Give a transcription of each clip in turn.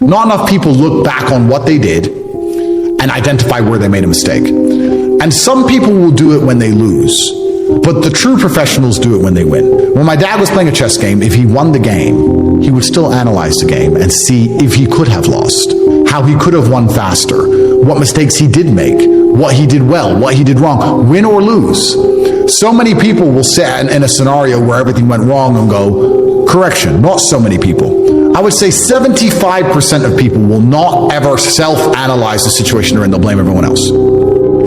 Not enough people look back on what they did and identify where they made a mistake. And some people will do it when they lose, but the true professionals do it when they win. When my dad was playing a chess game, if he won the game, he would still analyze the game and see if he could have lost, how he could have won faster, what mistakes he did make, what he did well, what he did wrong, win or lose. So many people will sit in a scenario where everything went wrong and go, correction. Not so many people. I would say 75% of people will not ever self-analyze the situation they're in. They'll blame everyone else.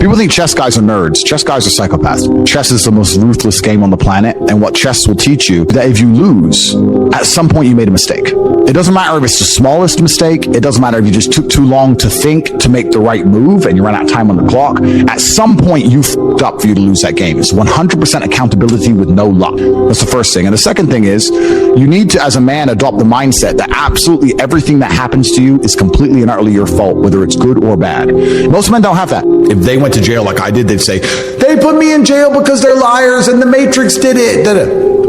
People think chess guys are nerds. Chess guys are psychopaths. Chess is the most ruthless game on the planet, and what chess will teach you is that if you lose, at some point you made a mistake. It doesn't matter if it's the smallest mistake. It doesn't matter if you just took too long to think to make the right move and you ran out of time on the clock. At some point you f***ed up for you to lose that game. It's 100% accountability with no luck. That's the first thing. And the second thing is, you need to, as a man, adopt the mindset that absolutely everything that happens to you is completely and utterly your fault, whether it's good or bad. Most men don't have that. If they went to jail like I did, they'd say, they put me in jail because they're liars and the Matrix did it.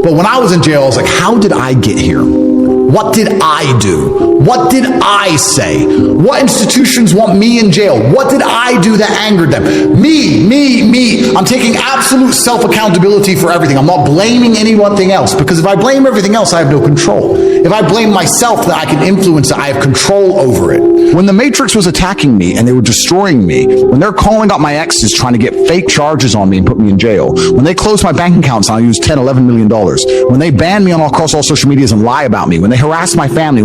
But when I was in jail, I was like, how did I get here? What did I do? What did I say? What institutions want me in jail? What did I do that angered them? Me. I'm taking absolute self-accountability for everything. I'm not blaming anything else, because if I blame everything else, I have no control. If I blame myself, then I can influence it. I have control over it. When the Matrix was attacking me and they were destroying me, when they're calling up my exes trying to get fake charges on me and put me in jail, when they closed my bank accounts and I used $10, $11 million, when they banned me across all social medias and lie about me, when they harassed my family,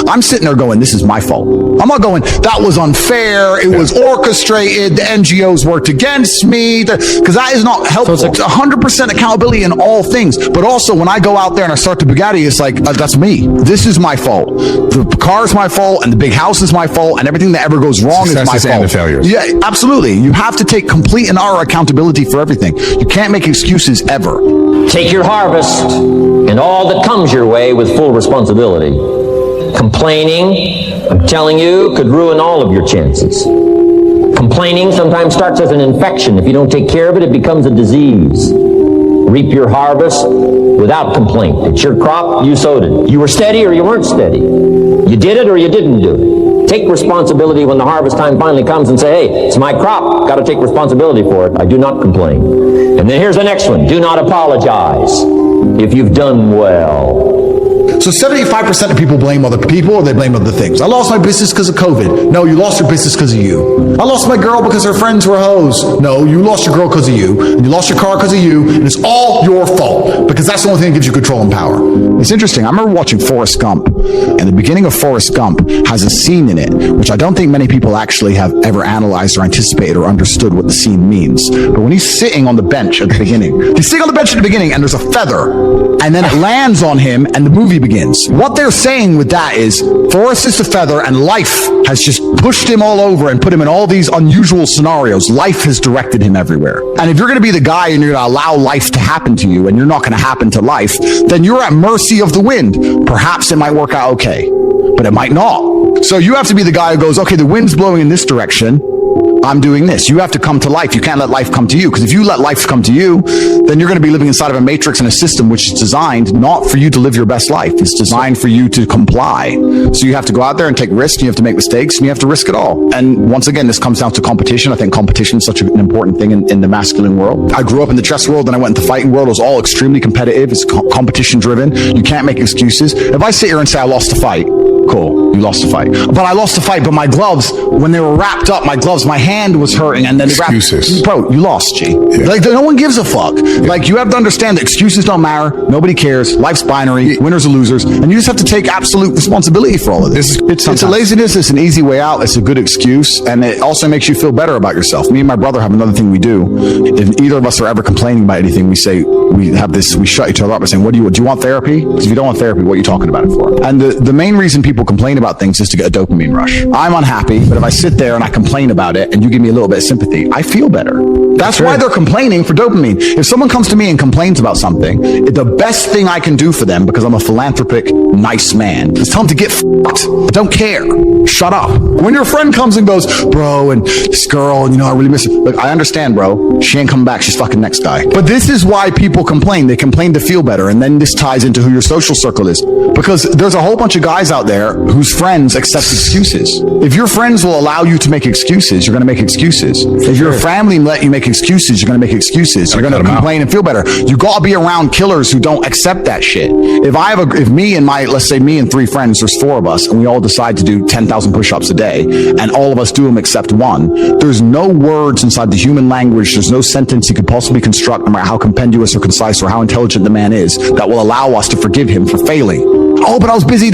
I'm sitting there going, this is my fault. I'm not going, that was unfair, it was orchestrated, the NGOs worked against me, because that is not helpful. So it's 100% accountability in all things. But also when I go out there and I start the Bugatti, it's like, that's me. This is my fault. The car is my fault, and the big house is my fault, and everything that ever goes wrong is my fault. And the failures. Yeah, absolutely. You have to take complete and utter accountability for everything. You can't make excuses ever. Take your harvest and all that comes your way with full responsibility. Complaining, I'm telling you, could ruin all of your chances. Complaining sometimes starts as an infection. If you don't take care of it, it becomes a disease. Reap your harvest without complaint. It's your crop, you sowed it. You were steady or you weren't steady. You did it or you didn't do it. Take responsibility when the harvest time finally comes and say, hey, it's my crop. Got to take responsibility for it. I do not complain. And then here's the next one. Do not apologize if you've done well. So 75% of people blame other people, or they blame other things. I lost my business because of COVID. No, you lost your business because of you. I lost my girl because her friends were hoes. No, you lost your girl because of you. And you lost your car because of you. And it's all your fault, because that's the only thing that gives you control and power. It's interesting. I remember watching Forrest Gump, and the beginning of Forrest Gump has a scene in it, which I don't think many people actually have ever analyzed or anticipated or understood what the scene means. But when he's sitting on the bench at the beginning, he's sitting on the bench at the beginning, and there's a feather, and then it lands on him, and the movie begins. What they're saying with that is Forrest is the feather, and life has just pushed him all over and put him in all these unusual scenarios. Life has directed him everywhere. And if you're going to be the guy and you're going to allow life to happen to you, and you're not going to happen to life, then you're at mercy of the wind. Perhaps it might work out okay, but it might not. So you have to be the guy who goes, okay, the wind's blowing in this direction. I'm doing this. You have to come to life. You can't let life come to you, because if you let life come to you, then you're going to be living inside of a matrix and a system which is designed not for you to live your best life. It's designed for you to comply. So you have to go out there and take risks, and you have to make mistakes, and you have to risk it all. And once again, this comes down to competition. I think competition is such an important thing in the masculine world. I grew up in the chess world, and I went into the fighting world. It was all extremely competitive. It's competition driven. You can't make excuses. If I sit here and say I lost a fight, cool, you lost the fight. But I lost the fight, but my gloves, when they were wrapped up, my hand was hurting, and then excuses. Bro, you lost, G. Yeah. Like, no one gives a fuck. Yeah. Like, you have to understand that excuses don't matter. Nobody cares. Life's binary. Winners or losers. And you just have to take absolute responsibility for all of this. It's a laziness. It's an easy way out. It's a good excuse. And it also makes you feel better about yourself. Me and my brother have another thing we do. If either of us are ever complaining about anything, we shut each other up by saying, do you want therapy? Because if you don't want therapy, what are you talking about it for? And the main reason people complain about things is to get a dopamine rush. I'm unhappy, but if I sit there and I complain about it and you give me a little bit of sympathy, I feel better. That's why they're complaining for dopamine. If someone comes to me and complains about something, the best thing I can do for them, because I'm a philanthropic, nice man, is tell them to get fucked. I don't care. Shut up. When your friend comes and goes, bro, and this girl, and I really miss her. Look, I understand, bro. She ain't coming back. She's fucking next guy. But this is why people complain. They complain to feel better. And then this ties into who your social circle is. Because there's a whole bunch of guys out there there whose friends accept excuses. If your friends will allow you to make excuses, you're going to make excuses. If your family let you make excuses, you're going to make excuses. You're going to complain and feel better. You got to be around killers who don't accept that shit. If me and let's say me and 3 friends, there's 4 of us, and we all decide to do 10,000 push-ups a day, and all of us do them except one, there's no words inside the human language, there's no sentence you could possibly construct, no matter how compendious or concise or how intelligent the man is, that will allow us to forgive him for failing. Oh, but I was busy,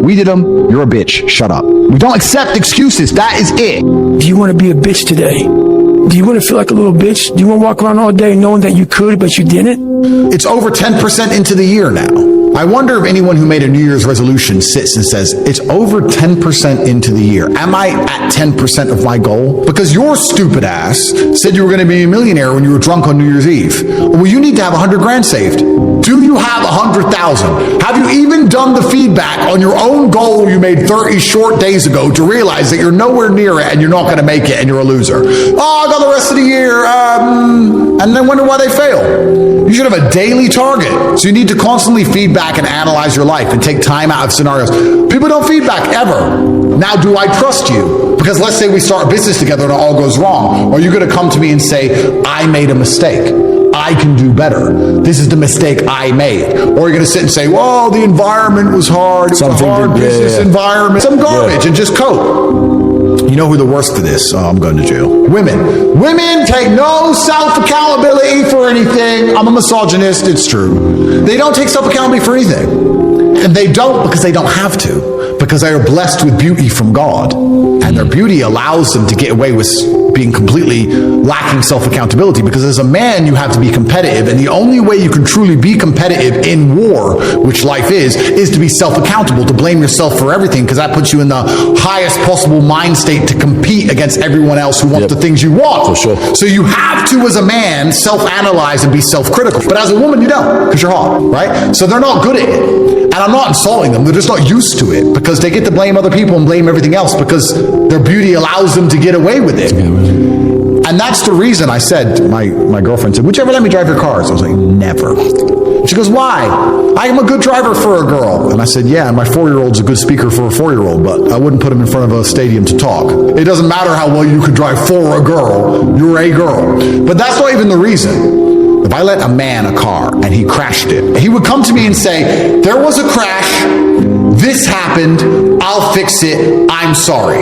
We did them. You're a bitch. Shut up. We don't accept excuses. That is it. Do you want to be a bitch today? Do you want to feel like a little bitch? Do you want to walk around all day knowing that you could, but you didn't? It's over 10% into the year now. I wonder if anyone who made a New Year's resolution sits and says, it's over 10% into the year. Am I at 10% of my goal? Because your stupid ass said you were going to be a millionaire when you were drunk on New Year's Eve. Well, you need to have 100 grand saved. Do you have 100,000? Have you even done the feedback on your own goal you made 30 short days ago to realize that you're nowhere near it and you're not going to make it and you're a loser? Oh, I got the rest of the year, and then wonder why they fail. You should have a daily target. So you need to constantly feedback and analyze your life and take time out of scenarios. People don't feedback ever. Now, do I trust you? Because let's say we start a business together and it all goes wrong. Are you going to come to me and say, I made a mistake? I can do better. This is the mistake I made. Or you're going to sit and say, well, the environment was hard. It's a hard business environment. Some garbage and just cope. You know who the worst for this? Oh, I'm going to jail. Women. Women take no self-accountability for anything. I'm a misogynist. It's true. They don't take self-accountability for anything. And they don't because they don't have to. Because they are blessed with beauty from God. And their beauty allows them to get away with being completely lacking self-accountability. Because as a man, you have to be competitive. And the only way you can truly be competitive in war, which life is to be self-accountable, to blame yourself for everything. Because that puts you in the highest possible mind state to compete against everyone else who wants the things you want. For sure. So you have to, as a man, self-analyze and be self-critical. But as a woman, you don't, because you're hot, right? So they're not good at it. And I'm not insulting them. They're just not used to it because they get to blame other people and blame everything else because their beauty allows them to get away with it. And that's the reason I said, my girlfriend said, would you ever let me drive your cars? I was like, never. She goes, why? I am a good driver for a girl. And I said, yeah, and my 4-year-old's a good speaker for a 4-year-old, but I wouldn't put him in front of a stadium to talk. It doesn't matter how well you could drive for a girl. You're a girl. But that's not even the reason. If I let a man a car and he crashed it, he would come to me and say, there was a crash, this happened, I'll fix it, I'm sorry.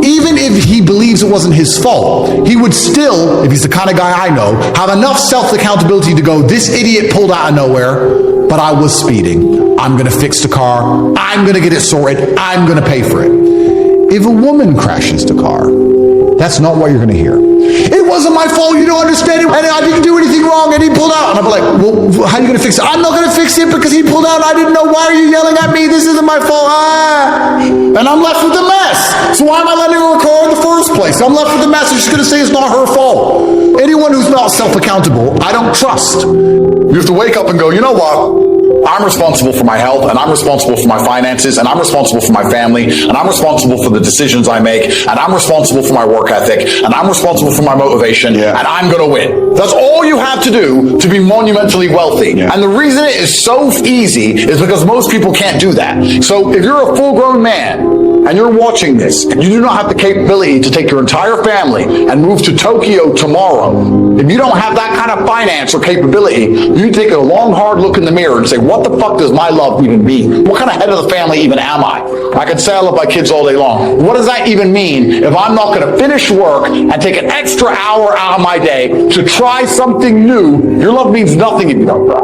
Even if he believes it wasn't his fault, he would still, if he's the kind of guy I know, have enough self-accountability to go, this idiot pulled out of nowhere, but I was speeding. I'm going to fix the car, I'm going to get it sorted, I'm going to pay for it. If a woman crashes the car, that's not what you're going to hear. It wasn't my fault, you don't understand it, and I didn't do anything wrong, and he pulled out. And I'm like, well, how are you going to fix it? I'm not going to fix it because he pulled out, and I didn't know. Why are you yelling at me? This isn't my fault. And I'm left with the mess. So why am I letting her car in the first place? I'm left with the mess, and she's going to say it's not her fault. Anyone who's not self-accountable, I don't trust. You have to wake up and go, you know what? I'm responsible for my health, and I'm responsible for my finances, and I'm responsible for my family, and I'm responsible for the decisions I make, and I'm responsible for my work ethic, and I'm responsible for my motivation, and I'm going to win. That's all you have to do to be monumentally wealthy. And the reason it is so easy is because most people can't do that. So if you're a full-grown man, and you're watching this, and you do not have the capability to take your entire family and move to Tokyo tomorrow, if you don't have that kind of finance or capability, you take a long, hard look in the mirror and say, what the fuck does my love even mean? What kind of head of the family even am I? I could say I love my kids all day long. What does that even mean if I'm not going to finish work and take an extra hour out of my day to try something new? Your love means nothing if you don't try.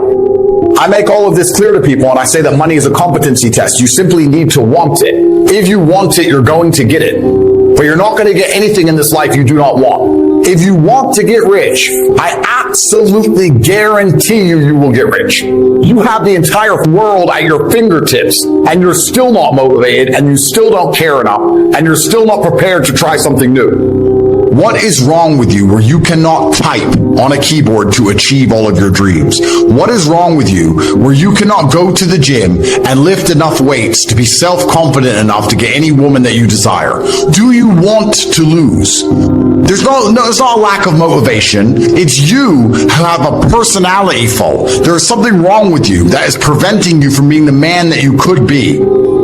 I make all of this clear to people, and I say that money is a competency test. You simply need to want it. If you want it, you're going to get it. But you're not going to get anything in this life you do not want. If you want to get rich, I absolutely guarantee you will get rich. You have the entire world at your fingertips, and you're still not motivated, and you still don't care enough, and you're still not prepared to try something new. What is wrong with you where you cannot type on a keyboard to achieve all of your dreams? What is wrong with you where you cannot go to the gym and lift enough weights to be self-confident enough to get any woman that you desire? Do you want to lose? It's not a lack of motivation. It's you who have a personality fault. There is something wrong with you that is preventing you from being the man that you could be.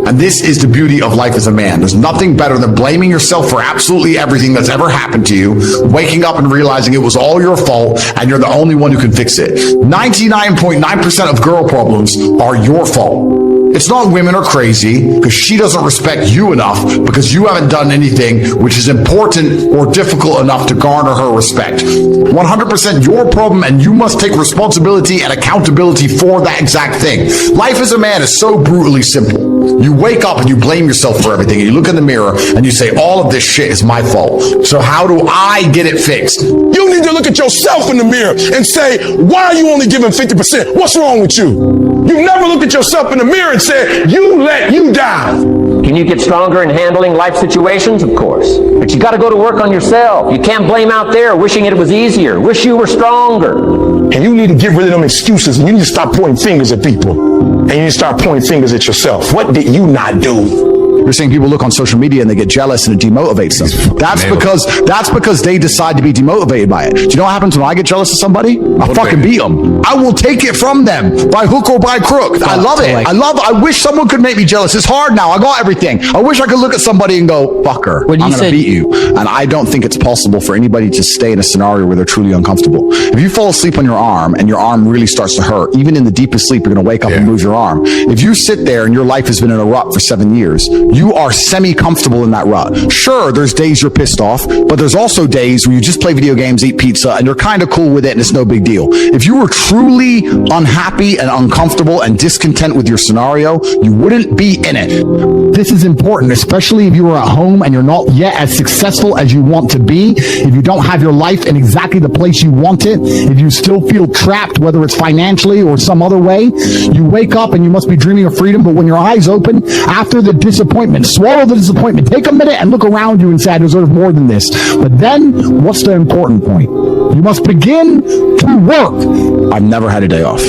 And this is the beauty of life as a man. There's nothing better than blaming yourself for absolutely everything that's ever happened to you, waking up and realizing it was all your fault and you're the only one who can fix it. 99.9% of girl problems are your fault. It's not women are crazy because she doesn't respect you enough because you haven't done anything which is important or difficult enough to garner her respect. 100% your problem, and you must take responsibility and accountability for that exact thing. Life as a man is so brutally simple. You wake up and you blame yourself for everything. And you look in the mirror and you say, all of this shit is my fault. So how do I get it fixed? You need to look at yourself in the mirror and say, why are you only giving 50%? What's wrong with you? You never look at yourself in the mirror and say, you let you down. Can you get stronger in handling life situations? Of course. But you got to go to work on yourself. You can't blame out there wishing it was easier. Wish you were stronger. And you need to get rid of them excuses, and you need to stop pointing fingers at people. And you need to start pointing fingers at yourself. What did you not do? You're saying people look on social media and they get jealous and it demotivates them. That's because they decide to be demotivated by it. Do you know what happens when I get jealous of somebody? I fucking beat them. I will take it from them by hook or by crook. I love it. I wish someone could make me jealous. It's hard now. I got everything. I wish I could look at somebody and go, fucker, I'm going to beat you. And I don't think it's possible for anybody to stay in a scenario where they're truly uncomfortable. If you fall asleep on your arm and your arm really starts to hurt, even in the deepest sleep, you're going to wake up and move your arm. If you sit there and your life has been in a rut for 7 years, you are semi-comfortable in that rut. Sure, there's days you're pissed off, but there's also days where you just play video games, eat pizza, and you're kind of cool with it and it's no big deal. If you were truly unhappy and uncomfortable and discontent with your scenario, you wouldn't be in it. This is important, especially if you are at home and you're not yet as successful as you want to be, if you don't have your life in exactly the place you want it, if you still feel trapped, whether it's financially or some other way. You wake up and you must be dreaming of freedom, but when your eyes open, after the disappointment, swallow the disappointment. Take a minute and look around you and say, I deserve more than this. But then, what's the important point? You must begin to work. I've never had a day off.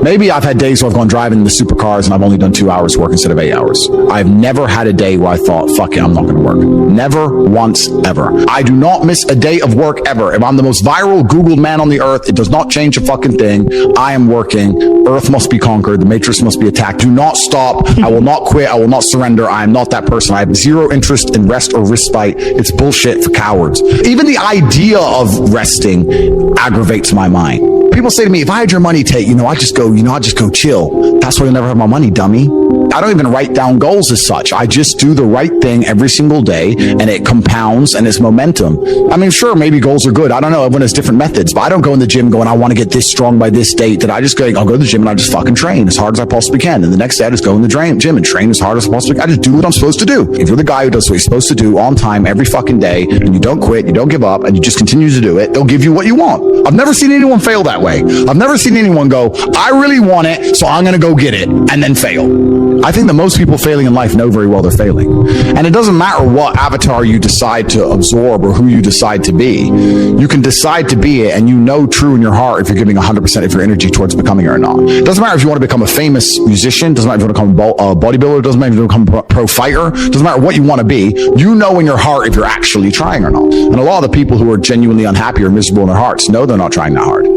Maybe I've had days where I've gone driving in the supercars and I've only done 2 hours work instead of 8 hours. I've never had a day where I thought, fuck it, I'm not going to work. Never once ever. I do not miss a day of work ever. If I'm the most viral Googled man on the earth, it does not change a fucking thing. I am working. Earth must be conquered. The matrix must be attacked. Do not stop. I will not quit. I will not surrender. I am not that person. I have zero interest in rest or respite. It's bullshit for cowards. Even the idea of resting aggravates my mind. People say to me, if I had your money, Tate, I just go chill. That's why you'll never have my money, dummy. I don't even write down goals as such. I just do the right thing every single day, and it compounds and it's momentum. I mean, sure, maybe goals are good. I don't know. Everyone has different methods, but I don't go in the gym going, I want to get this strong by this date. That I just go, I'll go to the gym and I just fucking train as hard as I possibly can. And the next day I just go in the gym and train as hard as I possibly can. I just do what I'm supposed to do. If you're the guy who does what you're supposed to do on time every fucking day, and you don't quit, you don't give up, and you just continue to do it, they'll give you what you want. I've never seen anyone fail that way. I've never seen anyone go, I really want it, so I'm going to go get it, and then fail. I think that most people failing in life know very well they're failing. And it doesn't matter what avatar you decide to absorb or who you decide to be. You can decide to be it, and you know true in your heart if you're giving 100% of your energy towards becoming it or not. It doesn't matter if you want to become a famous musician, doesn't matter if you want to become a bodybuilder, doesn't matter if you want to become a pro fighter, doesn't matter what you want to be, you know in your heart if you're actually trying or not. And a lot of the people who are genuinely unhappy or miserable in their hearts know they're not trying that hard.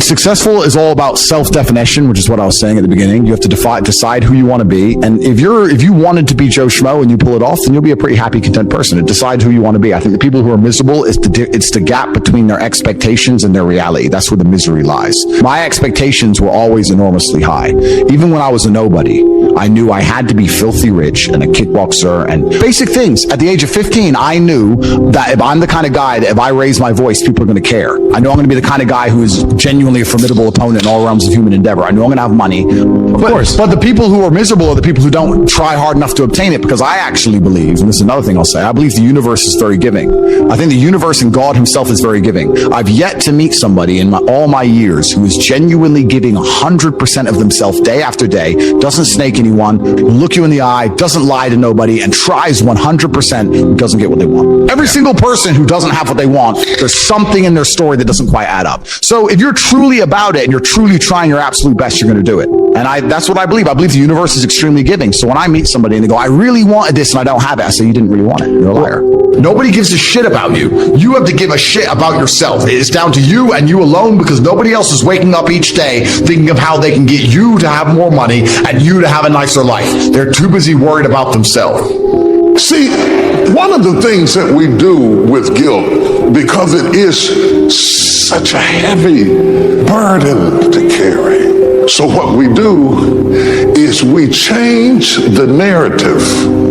Successful is all about self-definition, which is what I was saying at the beginning. You have to decide who you want to be. And if you wanted to be Joe Schmo and you pull it off, then you'll be a pretty happy, content person. Decide who you want to be. I think the people who are miserable, it's the gap between their expectations and their reality. That's where the misery lies. My expectations were always enormously high. Even when I was a nobody, I knew I had to be filthy rich and a kickboxer and basic things. At the age of 15, I knew that if I'm the kind of guy that if I raise my voice, people are going to care. I know I'm going to be the kind of guy who is genuinely a formidable opponent in all realms of human endeavor. I know I'm going to have money. Of course. But the people who are miserable are the people who don't try hard enough to obtain it, because I actually believe, and this is another thing I'll say, I believe the universe is very giving. I think the universe and God himself is very giving. I've yet to meet somebody in all my years who is genuinely giving 100% of themselves day after day, doesn't snake anyone, look you in the eye, doesn't lie to nobody, and tries 100% who doesn't get what they want. Every single person who doesn't have what they want, there's something in their story that doesn't quite add up. So if you're truly about it and you're truly trying your absolute best, you're going to do it. And that's what I believe. I believe the universe is extremely giving. So when I meet somebody and they go, I really wanted this and I don't have it, I say, you didn't really want it. You're a liar. Nobody gives a shit about you. You have to give a shit about yourself. It's down to you and you alone, because nobody else is waking up each day thinking of how they can get you to have more money and you to have optimize their life. They're too busy worried about themselves. See, one of the things that we do with guilt, because it is such a heavy burden to carry, so what we do is we change the narrative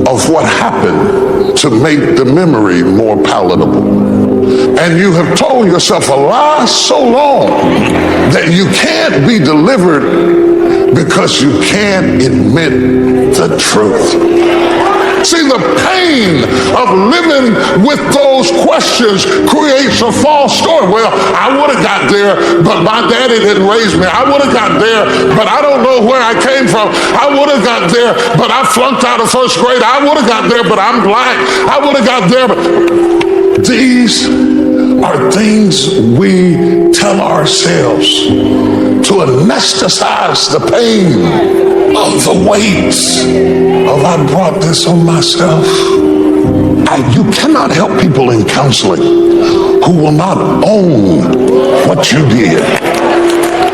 of what happened to make the memory more palatable. And you have told yourself a lie so long that you can't be delivered because you can't admit the truth. See, the pain of living with those questions creates a false story. Well, I would have got there, but my daddy didn't raise me. I would have got there, but I don't know where I came from. I would have got there, but I flunked out of first grade. I would have got there, but I'm black. I would have got there, but these are things we tell ourselves to anesthetize the pain of the weight of I brought this on myself. You cannot help people in counseling who will not own what you did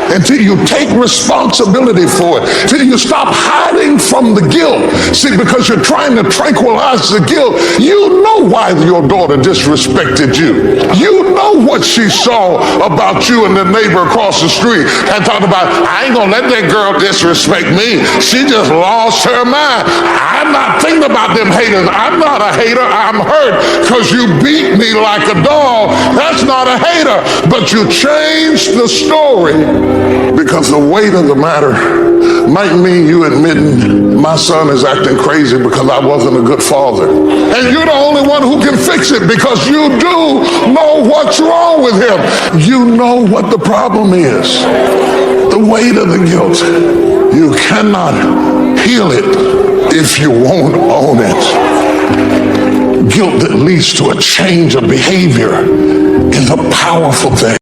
until you take responsibility for it, till you stop hiding from the guilt. See, because you're trying to tranquilize the guilt. You know why your daughter disrespected you. You know what she saw about you and the neighbor across the street and talked about, I ain't gonna let that girl disrespect me. She just lost her mind. I'm not thinking about them haters. I'm not a hater. I'm hurt because you beat me like a dog. That's not a hater. But you changed the story because the weight of the matter might mean you admitting my son is acting crazy because I wasn't a good father. And you're the only one who can fix it because you do know what's wrong with him. You know what the problem is. The weight of the guilt. You cannot heal it if you won't own it. Guilt that leads to a change of behavior is a powerful thing.